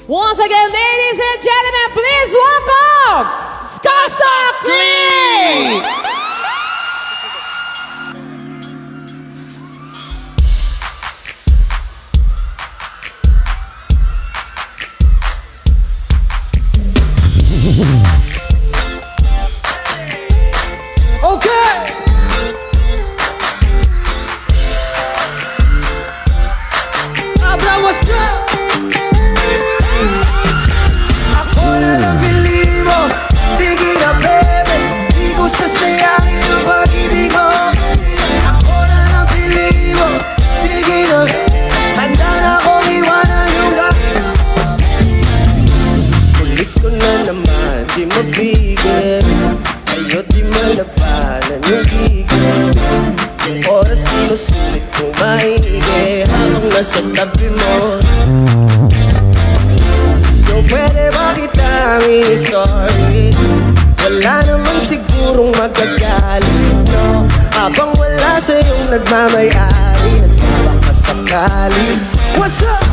Once again, ladies and gentlemen, please welcome Skasta Clee! Okay! Abra, what's up? Ako na nabili mo, sige na baby, di ko sasayangin ang pag-ibig mo. Ako na nabili mo, sige na, handa na akong iwanan yung Kulit ko na naman, di mabigil, sa'yo di malabanan yung gigil. Yung oras sinusulit kong maigi habang nasa tabi mo. Yung pwede ba kitang i-story? Wala naman sigurong magagalit, no? Habang wala sa'yong nagmamayari, nagpapakasakali. What's up?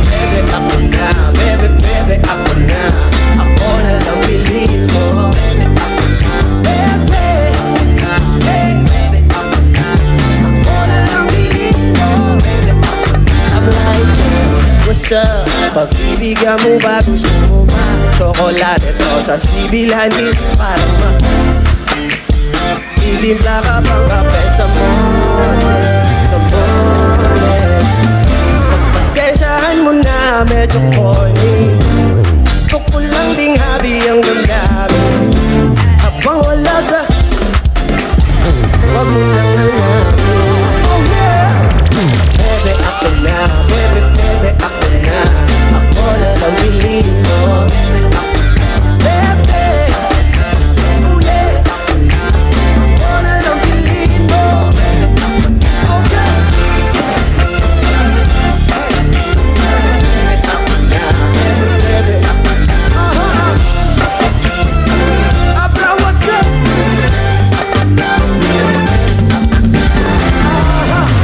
Bebe, ako na, bebe, bebe, ako na. Ako na lang piliin mo. Bebe, ako na, bebe, ako na. Hey, bebe, ako na. Ako na lang piliin mo. Bebe, ako na. I'm like, what's up? Pag-ibigan mo ba gusto mo ba? Chocolate, rosas, bibilhanin para ma Titimpla ka pang kape sa morning, sa morning. Pagpasensyahan mo na medyo corny, gusto ko lang ding habi ang damdamin. Habang wala sa wag mo lang nalamin. Oh yeah! Bebe, ako na, bebe, bebe, ako na. Ako na lang bilhin mo. Bebe, ako na, bebe, oh yeah. Ako na lang bilhin mo. Bebe, ako na, okay. Bebe, ako na, bebe, bebe, ako na. Abra, what's up?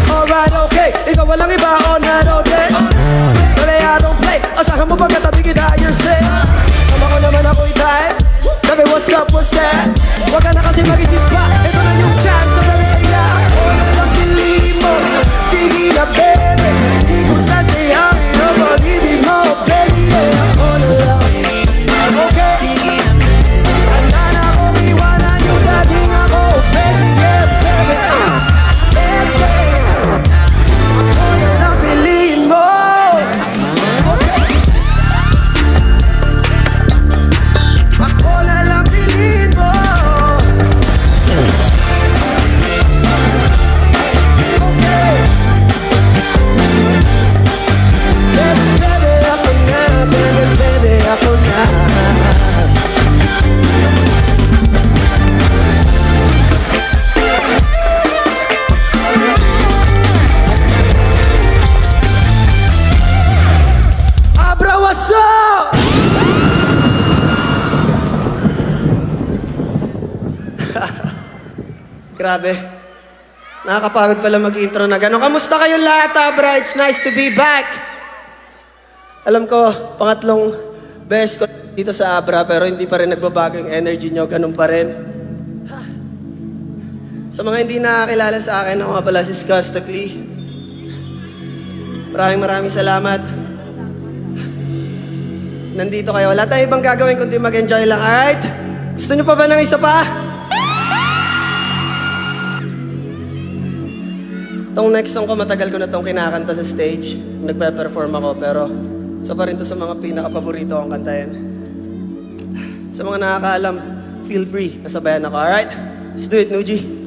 Alright, okay. Ikaw walang iba on that, okay? Today I don't play. Asahan mo pagkatabi kita, you're safe. Sama ko naman ako'y type. Sabi, what's up, what's that? Huwag ka na kasi mag-isip pa. Ito na yung chance sa baraya. Ako na lang piliin mo. Sige na, baby. Di ko sasayangin ang pag-ibig mo, baby. Ako na lang. Okay? Handa na akong iwanan yung dating ako, baby. Yeah, baby. Baby. Ako na lang piliin mo. Okay? Ako na lang piliin mo. Okay? Baby, baby, ako na. Baby, baby, ako na. Abra, what's up? Grabe. Nakakapagod pala mag-intro na gano'n. Kamusta kayong lahat, Abra? It's nice to be back. Alam ko, pangatlong best ko dito sa Abra, pero hindi pa rin nagbabago yung energy nyo. Ganun pa rin. Sa mga hindi nakakilala sa akin, ako nga pala si Skasta Clee. Maraming salamat. Nandito kayo. Wala tayong ibang gagawin kundi mag-enjoy lang, alright? Gusto nyo pa ba ng isa pa? Itong next song ko, matagal ko na itong kinakanta sa stage. Nagpe-perform ako, pero isa pa rin to sa mga pinaka-paborito kong kantahin. Sa mga nakakaalam, feel free, nasabayan ako, alright? Let's do it, Nuji.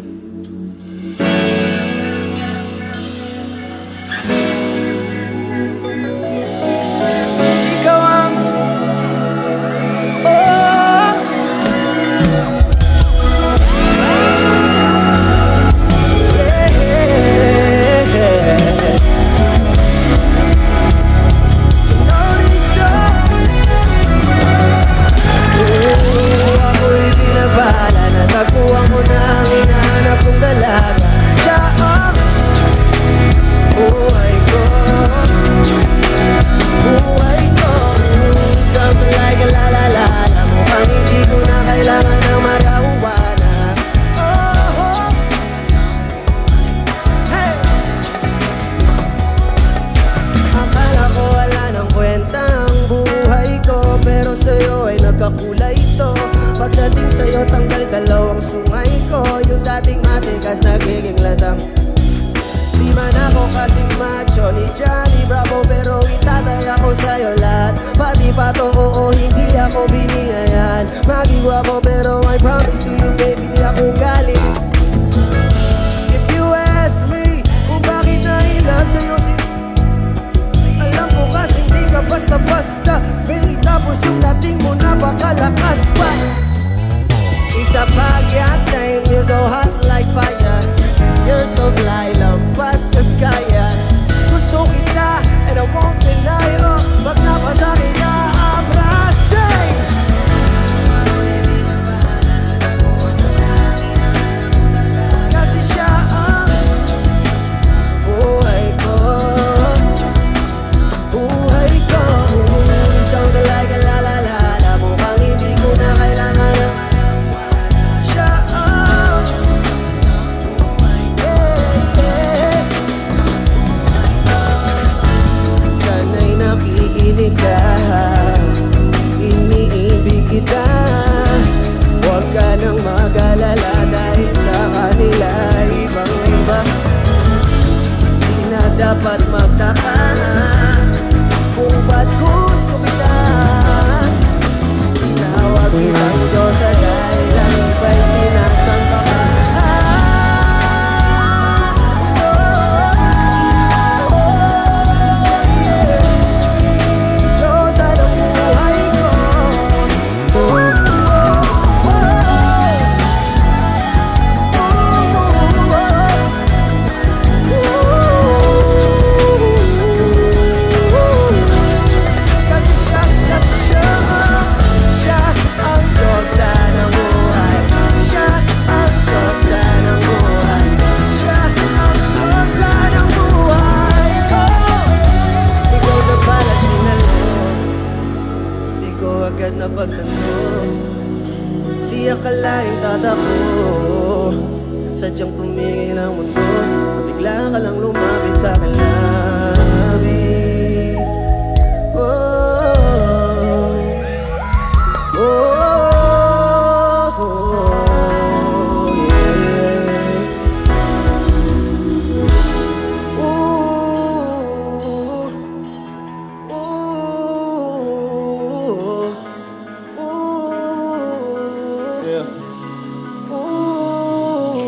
Ikaw ang ako'y binabala, natagpuan ko na ang ina pato, oo, hindi ako binigayan. Magigwapo pero I promise to you baby, di ako galing. If you ask me kung bakit na-inlove sa'yo alam ko kasi hindi ka basta-basta babe, tapos yung dating mo napakalakas pa. Isa pa, your time, you're so hot like fire. You're so fly, lampas sa sky. Gusto kita and I won't deny. Oh, pag napasakin na abrase. Kasi siya ang buhay ko. Buhay ko. Sounds like a la la la la. Mukhang hindi ko na kailangan ng siya ang sana'y nakikinig ka, iniibig kita. Huwag ka nang mag-alala dahil sa kanila ibang iba. Di na dapat magtaka kung ba't gusto kita. Tinawag kitang Diyosa dahil ang iba'y sinasamba ka. Diyosa ng buhay ko. Siya ang Diyosa ng buhay. Siya ang Diyosa ng buhay. Siya ang Diyosa ng buhay ko. Ikaw na pala sinalong, di ko agad napagtanto. Di akalaing tatako, sadyang tumingin ang mundo. Bigla ka lang lumapit sa akin labi. Oh, oh, oh, yeah. Ooh, ooh, Yeah. ooh.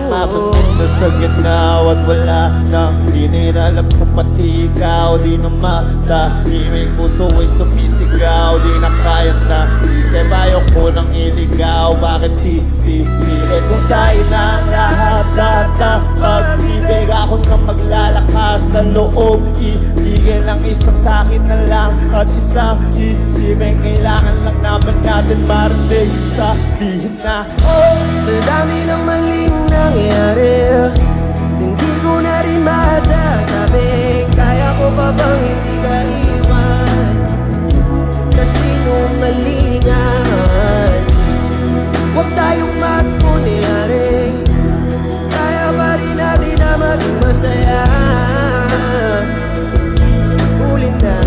Mabangit na sa gitna at wala na di nila alam kung pati ikaw di na matahimik. Puso ay sumisigaw, di na kaya na isip. Ayaw ko nang iligaw, bakit di pipilit kung sa'yo na lahat pag-ibig ako na maglalakas ng loob. Ibigin ang isang sa'kin na lang at isang isipin. Kailangan lang naman natin marinig, sabihin na oh. Sa dami ng maling nangyari, hindi ko na rin masasabi. Kaya ko pa bang hindi ka iwan? Kasi nung malingan, huwag tayong magkunyaring. Kaya pa rin natin na maging masaya. Huli na.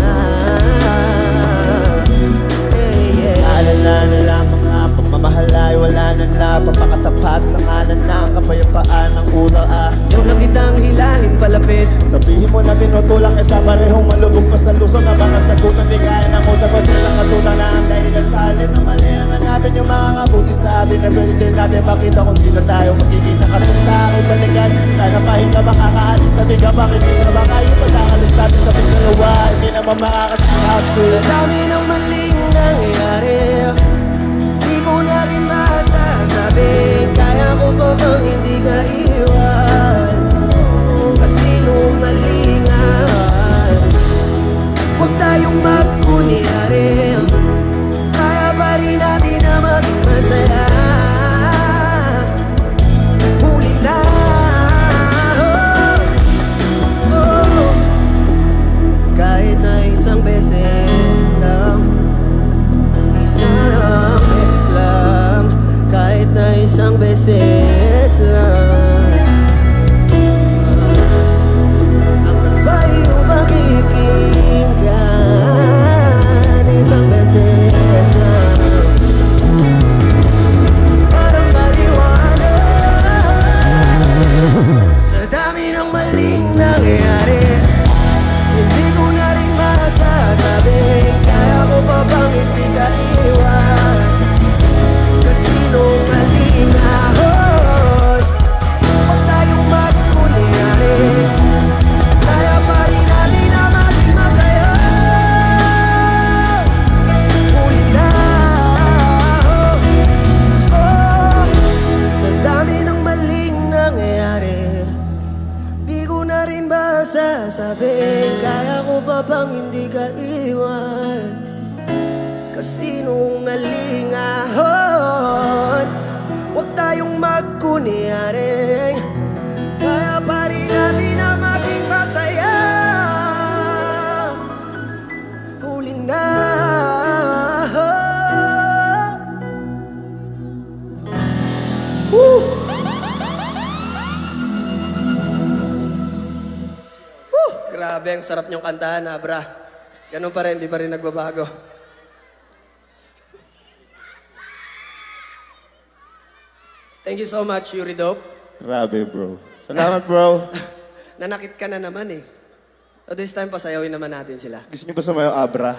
Alala na lamang ang pagmamahal ay wala na napapakatapat sa ngalan ng kapayapaan ng ura. Yung lang kitang hilahin palapit. Sabihin mo na tinutulak isa parehong malubog pa sa luso na mga sagutan di kaya ng usap pa silang katutan na ang dahilan sa alin na mali ang hanapin yung mga kabuti sa atin na pwede din natin makita kung di na tayo magkikita kasi sa aking balikan sana pahinga makakaalis na di ka bang isip na baka yung pagkakalis natin sa pagdalawa hindi naman makakasihap Sa dami ng maling nangyari, di ko na rin masasabi. Kaya ko pa bang hindi ka iwan? Kasi nung malingan, huwag tayong magkunyari. Kaya pa rin natin na maging masaya. Huli na. Oh, oh. Kahit na isang beses lang, isang beses lang, kahit na isang beses lang. Ang tabayong pakikinggan, isang beses lang. iwan kasinong alingahon. Huwag tayong magkunyaring, kaya pa rin natin na maging masaya. Huli na. Woo! Woo! Grabe, ang sarap niyong kantahan, Abra. Ganun pa rin, di pa rin nagbabago. Thank you so much, Yuri Dope. Grabe, bro. Salamat, bro. Nanakit ka na naman eh. So this time, pasayawin naman natin sila. Gusto niyo ba sumayaw, Abra?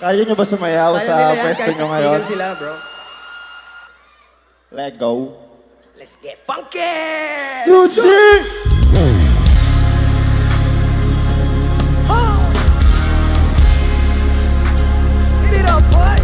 Kaya niyo ba sumayaw Kaya sa nila yan, pwesto kahit niyo ngayon? siksikan sila, bro. Let go. Let's get funky! Lucy! Oh! Hit it up, boy!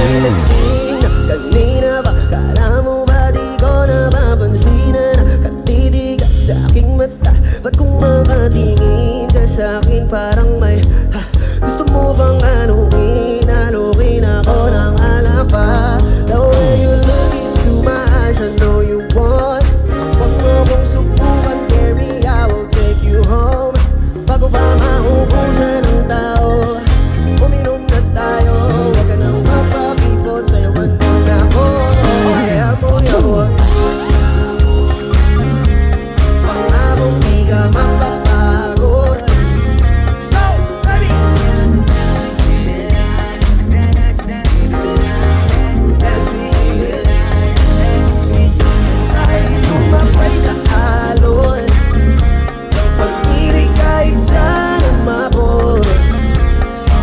Nalasing na kanina ba? Kala mo ba di ko napapansin na nakatitig ka sa aking mata? Ba't kung makatingin ka sa akin parang may gusto mo bang anuin? Alukin ako ng alak pa. The way you look into my eyes, I know you want. Huwag mo kong subukan, dare me, I will take you home. Bago pa maubusan ng tao, uminom na tayo. Huwag ka nang mapakipot, sayawan mo na ako. Kaya mo yabot, pangakong di ka mapapagod. So, baby, dance with it. Tayo sumabay sa alon ng pag-ibig kahit saan ang mabot.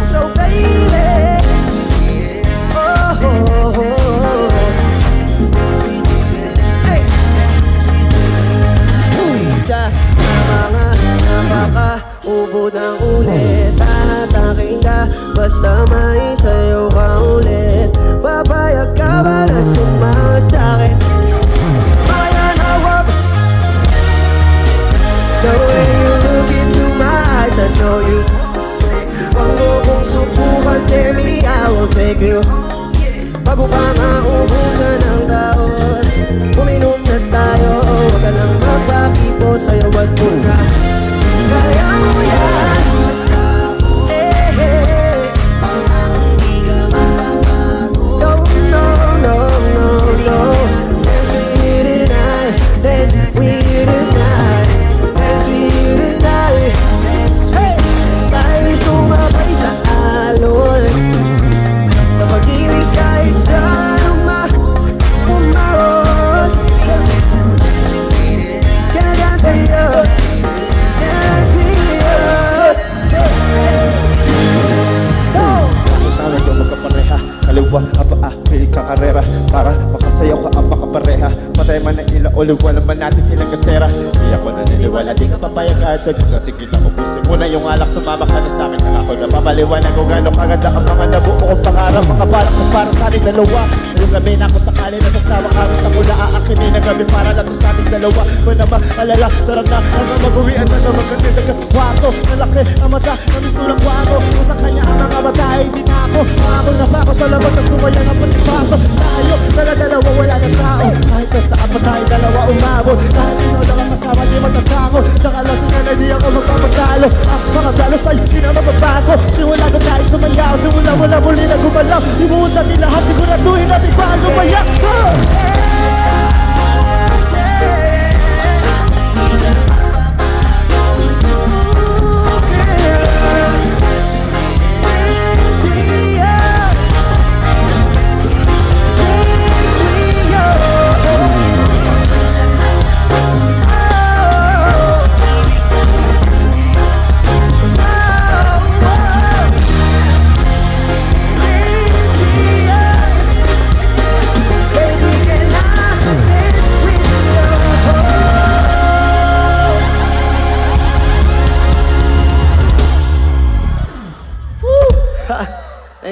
So baby, oh, oh, oh. Hey. Isa sa mga napaka-ubod ng ulit, tataking ka basta may sayo ka ulit. Papayag ka ba na sumama sa'kin? Kaya na wag. The way you look into my eyes, I know you. Huwag mo kong subukan, dare me, I will take you. Bago pa maubusan ng taon, uminom na tayo. Huwag ka nang magpakipot, sayawan mo na. Kaya mo yan. Eh, eh. No, no, no, no, no. Dance with you tonight. Dance with you tonight. Dance with you tonight. Hey! Tayo sumabay sa alon na pag-ibig kahit saan umabot. Can I dance with you? Dance with you. Oh! Tawag yung magkapareha, kaliwa, abaa, pili ka karera. Para makasayaw ka ang makapareha. Patay man ang ila, uliwa naman natin silang kasera. Di ako naniniwala, di ka papayag kahit sa Diyos. Sige lang, ubusin mo na yung alak, sumama ka na sa'kin. Nang ako napapaliwanag kung gano'ng kaganda ang mga nabuo kong pangarap. Mga balak ko para sa ating dalawa. Ngayong gabi na ako sakali nasasawa ka sa mula aakinin na gabi para lang sa ating dalawa. Kung na maalala, sarap na hanggang mag-uwian na naman kanina ka sa kwarto. Nalaki ang mata, namisulang kwarto. Kung sa kanya ang mga mata, hindi na ako. Ako na pa ako sa labag, tas kumaya ng patipato. Tayo, dala-dalawa, wala ng tao. Kahit na saan pa tayo dalawa umabot. Kahit ikaw lang ang kasama, di magkakako. Nakalasing na di ako magpapagalo. Ang mga dalos ay di na mababago. Simula ko tayo sumayaw, simula wala muli na gumalaw. Ibuusan din lahat, siguraduhin natin ba ang lumaya.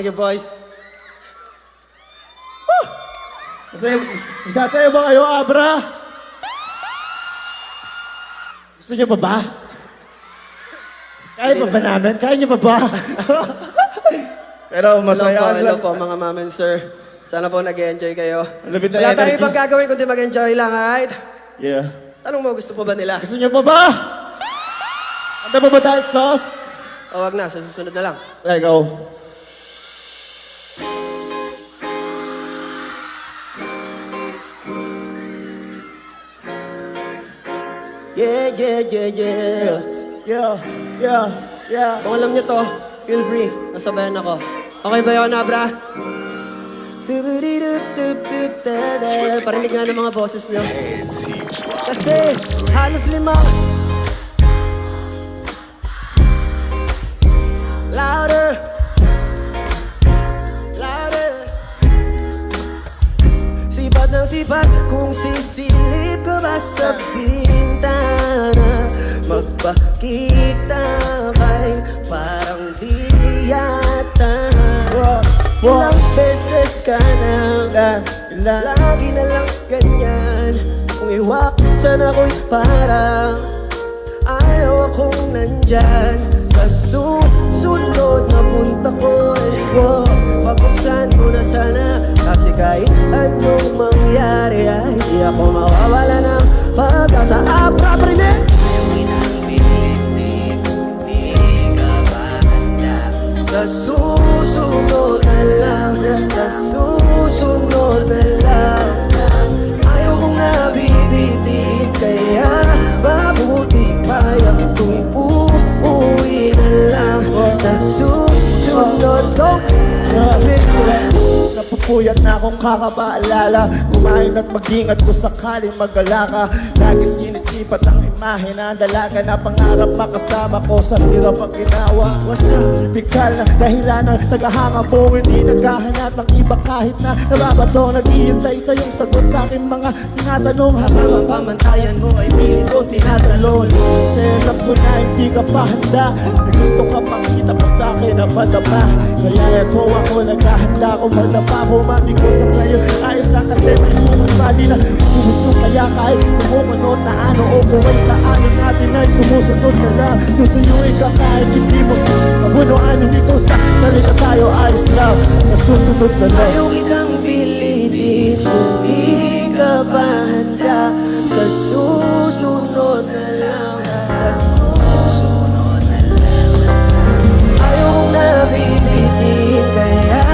Thank you, boys. Masasayo ba kayo, Abra? Gusto niyo pa ba? Kaya pa ba namin? Kaya niyo pa ba? Pero masaya Hello po, mga ma'am and sir. Sana po nag-enjoy kayo. Lapit na Wala tayong energy. ibang gagawin kundi mag-enjoy lang, alright? Yeah. Tanong mo, gusto po ba nila? Gusto niyo pa ba? Anda pa ba tayo, sauce? O wag na, sa susunod na lang. Let go. Yeah, yeah, yeah, yeah. Yeah. Kung alam niyo to, feel free. Nasabayan ako. Okay ba yun, Abra? Parinig nga ng mga boses niyo. Kasi halos limang louder, louder. Sipat ng sipat kung sisilip ka ba sa bintana. Magpakita kay parang di yata. Ilang beses ka na lagi na lang ganyan. Kung iwasan ako'y parang ayaw akong nandyan. Sa susunod na punta ko'y pag-buksan mo na sana. Kasi kahit anong mangyari ay di ako mawawala ng pag-asa. Abra, Prinet! Sa susunod na lang, sa susunod na lang. Ayaw kong nabibitin, kaya mabuti pa yung tuwing uuwi na lang. Sa susunod kong Napupuyat na akong kakapaalala. Kumain at mag-ingat kung sakaling magala ka. Lagi sinisipat ang imahe na dalaga na pangarap makasama ko sa hirap ang ginawa. Tipikal na dahilanan, tagahanga mo, hindi naghahanap ng iba kahit na nababato. Naghihintay sa iyong sagot sa aking mga tinatanong. habang ang pamantayan mo ay pilit ko tinatalon. Kasi alam ko na hindi ka pa handa. Gusto ka makita pa sa akin na madama. Kaya ito ako naghahanda ko madama ko. Mami ko sa ngayon ayos lang kasi may bukas mali na gusto kaya kahit kumukunod na ano o kuway sa amin natin ay sumusunod na lang. Kung sa'yo ikaw kahit hindi mo kabunuan dito sa salita tayo ayos lang. Nasusunod na lang. Ayaw kitang pilitin kung di ka pa handa. Sa susunod na lang, sa susunod na lang. Ayaw kong nabibitin, kaya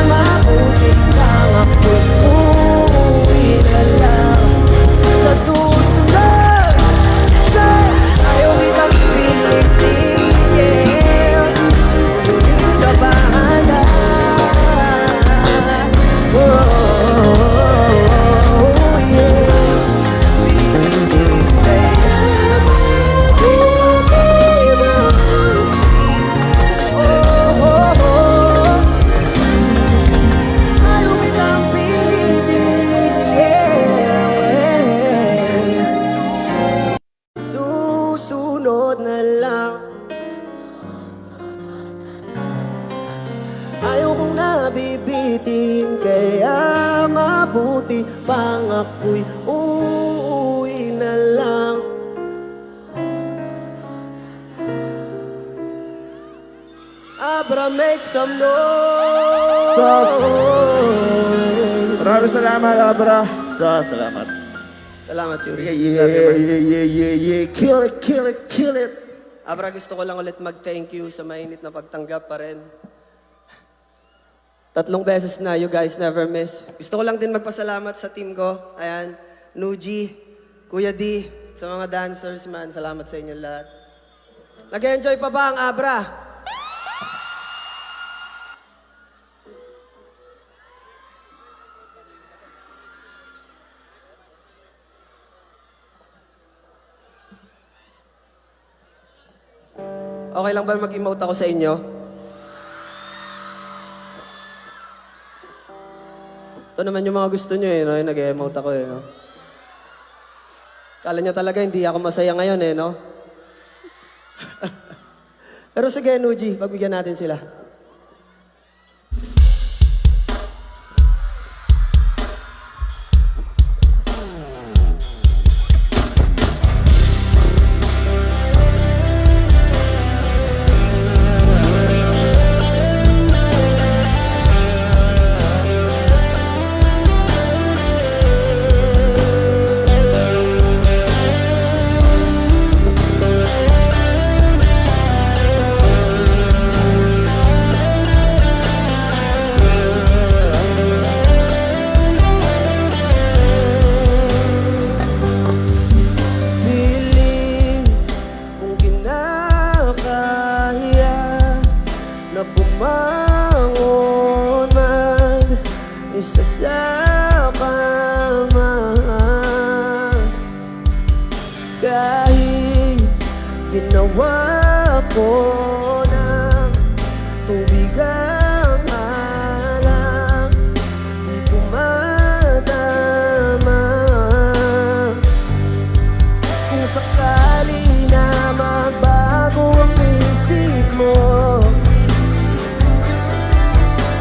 mabuti lang ako'y uuwi na lang. Sa susunod, ayaw kitang pilitin, yeah. Kung di ka pa handa. Susunod na lang. Ayaw kong nabibitin, kaya mabuti pang ako'y uuwi na lang. Abra, make some noise. Maraming salamat, Abra. Salamat. Salamat, Yuri. Yeah. Kill it. Abra, gusto ko lang ulit mag-thank you sa mainit na pagtanggap pa rin. 3 beses na, you guys never miss. Gusto ko lang din magpasalamat sa team ko. Ayan, Nuji, Kuya D, sa mga dancers, man. Salamat sa inyo lahat. Nag-enjoy pa ba ang Abra? Okay lang ba mag-emote ako sa inyo? Ito naman yung mga gusto nyo eh, no? Yung nag-emote ako eh, no? Kala nyo talaga hindi ako masaya ngayon eh, no? Pero sige, Nuji, pagbigyan natin sila. Ginawa ko ng tubig ang alak, di tumatama. Kung sakali na magbago ang isip mo,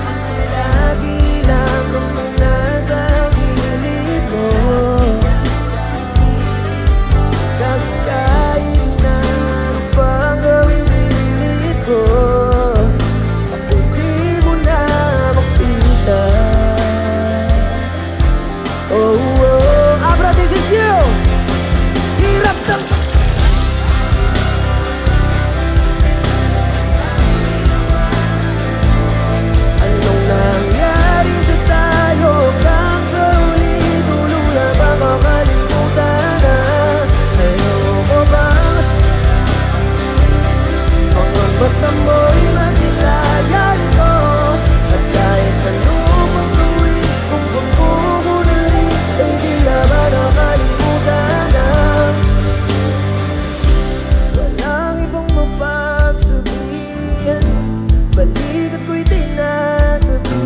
ako'y lagi lang namang nasa gilid mo. Kasi kahit na ano pang gawing pilit ko, ako'y di mo na makita. Oh, oh, Abra, this is you! Hirap ng... Anong nangyari sa tayo hanggang sa huli? Tulula ba makalimutan na? Ayoko bang mga mata mo'y masilayan ko? At kahit anong gawin kung pagbuko na rin, ay di na ba nakalimutan na? Walang ibang mapagsabihan, balikat ko'y tinatabi.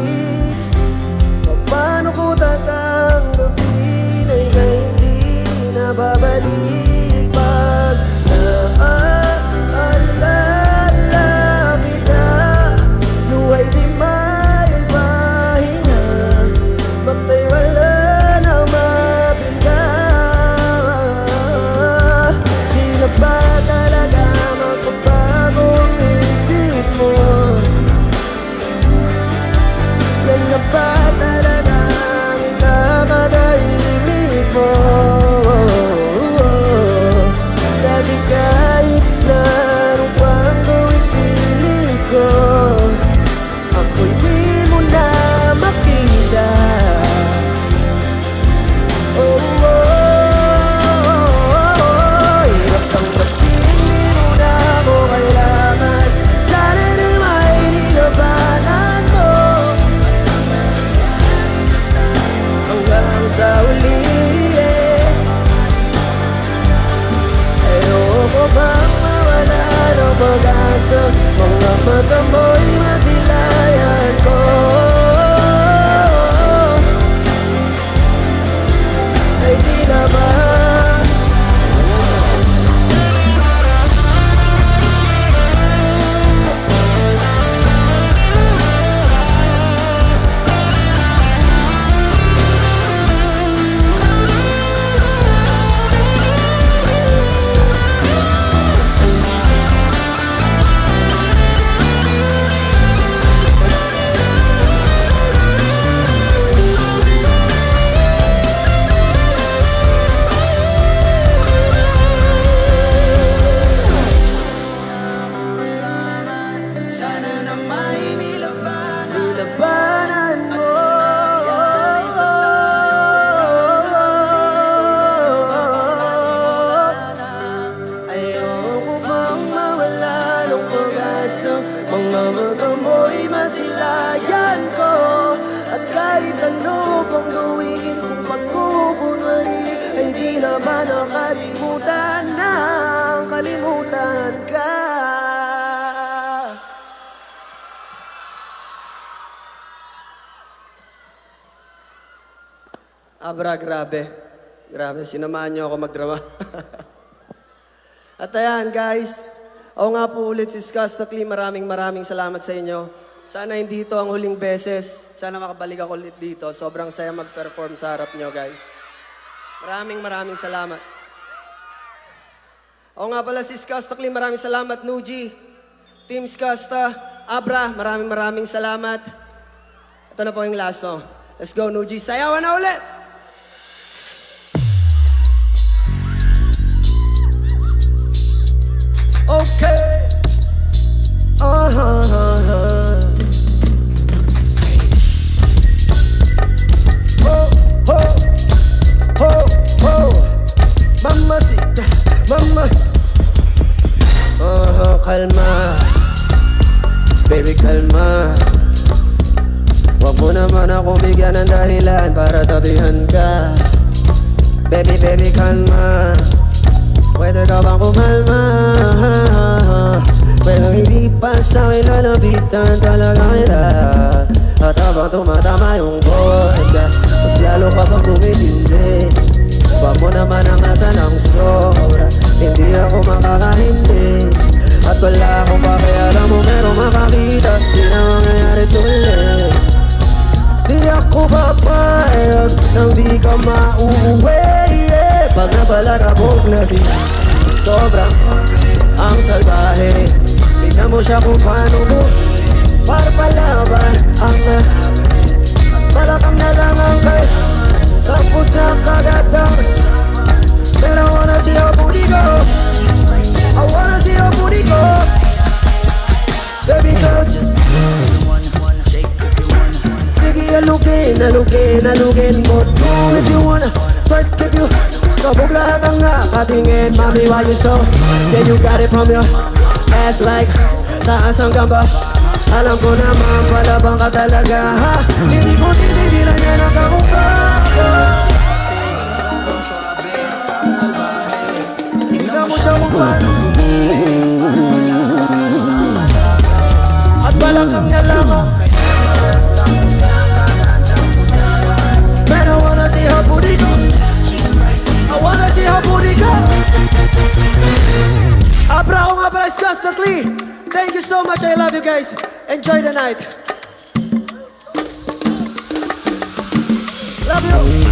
Paano ko tatanggapin ay na hindi na babalik pag naaalala kita? Luhay di may pahinga, matay wala na mapinda. Di na ba talaga magpapago ang isip mo? Yan na ba talaga ang ikakatahimik mo? Kasi kahit na anong pang gawing pilit ko, ako'y di mo na makita. Oh, oh, oh, hirap tanggapin, di mo na ako kailangan. Sana naman nilabanan mo hanggang sa uli. Ayoko bang mawala ng pag-asa? Mga mata mo'y masilayan ko. Ay di na ba? Sana na may nilabanan mo. Ayoko bang mawala ng pag-asa? Mga mata mo'y masilayan ko. At kahit ano pang gawin kung pagkukunwari, ay di na ba nakalimutan na kalimutan ka? Abra, grabe. Grabe, sinamahan niyo ako magdrama. At ayan, guys. Ako nga po ulit si Skastokli. Maraming salamat sa inyo. Sana hindi ito ang huling beses. Sana makabalik ako ulit dito. Sobrang saya mag-perform sa harap niyo, guys. Maraming salamat. Ako nga pala si Skastokli. Maraming salamat, Nuji. Team Skasta. Abra, maraming salamat. Ito na po yung last song. Let's go, Nuji. Sayawan na ulit! Okay. Oh, mamacita, mama. Kalma, baby, kalma. Wag mo naman ako bigyan ng dahilan para tabihan ka. Baby, kalma. Pwede ka bang kumalma? Pero hindi pa sa akin lalapitan talaga kita. At habang tumatama yung boda, mas lalo ka pang tumitindi. Huwag mo naman ang asa ng sobra, hindi ako makakahindi. At wala akong pakialam mo pero makakita, di na mangyayari tuloy. Di ako papayag nang di ka mauuwi, yeah. Pag napalarabog na si sobrang ang salbahe. Tignan mo siya kung paano mo parpalaban ang malakang na lang ang kay. Tapos na kagatang, pero I wanna see your booty go. I wanna see your booty go. Baby girl, just sige, alugin mo. Do if you wanna, twerk if you. Kabog lahat ang nakatingin. Mami, why you so? Yeah, you got it from your ass like taas ang gamba. Alam ko naman, palabang ka talaga, ha? Hindi ko tinigilan yan ang kamukha ko. Tignan mo siya kung paano. At balakang niya lamang. Man, I wanna see her booty go. I wanna see her booty go. Abra ko nga pala, Scott Lee. Thank you so much, I love you guys. Enjoy the night. Love you.